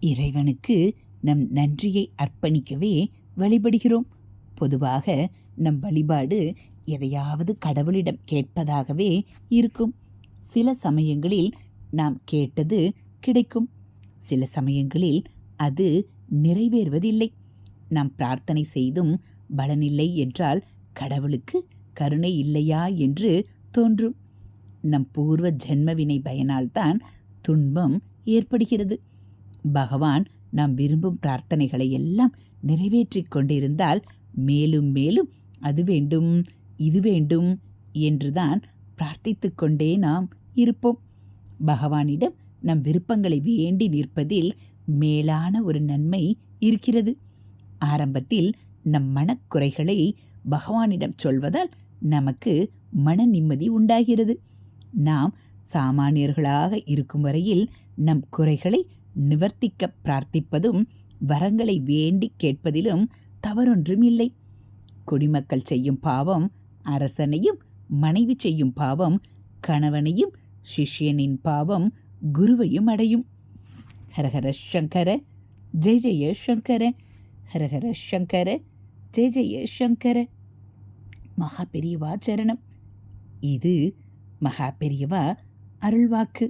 இறைவனுக்கு நம் நன்றியை அர்ப்பணிக்கவே வழிபடுகிறோம். பொதுவாக நம் வழிபாடு எதையாவது கடவுளிடம் கேட்பதாகவே இருக்கும். சில சமயங்களில் நாம் கேட்டது கிடைக்கும், சில சமயங்களில் அது நிறைவேறுவதில்லை. நாம் பிரார்த்தனை செய்தும் பலனில்லை என்றால் கடவுளுக்கு கருணை இல்லையா என்று தோன்றும். நம் பூர்வ ஜென்மவினை பயனால்தான் துன்பம் ஏற்படுகிறது. பகவான் நாம் விரும்பும் பிரார்த்தனைகளை எல்லாம் நிறைவேற்றிக் கொண்டிருந்தால் மேலும் மேலும் அது வேண்டும் இது வேண்டும் என்றுதான் பிரார்த்தித்து கொண்டே நாம் இருப்போம். பகவானிடம் நம் விருப்பங்களை வேண்டி நிற்பதில் மேலான ஒரு நன்மை இருக்கிறது. ஆரம்பத்தில் நம் மனக்குறைகளை பகவானிடம் சொல்வதால் நமக்கு மன நிம்மதி உண்டாகிறது. நாம் சாமானியர்களாக இருக்கும் வரையில் நம் குறைகளை நிவர்த்திக்க பிரார்த்திப்பதும் வரங்களை வேண்டி கேட்பதிலும் தவறொன்றும் இல்லை. குடிமக்கள் செய்யும் பாவம் அரசனையும், மனைவி செய்யும் பாவம் கணவனையும், சிஷ்யனின் பாவம் குருவையும் அடையும். ஹரஹர சங்கர ஜெய ஜெய சங்கர, ஹரஹர சங்கர ஜெய ஜெய சங்கர. மகா பெரியவா சரணம். இது மகா பெரியவா அருள்வாக்கு.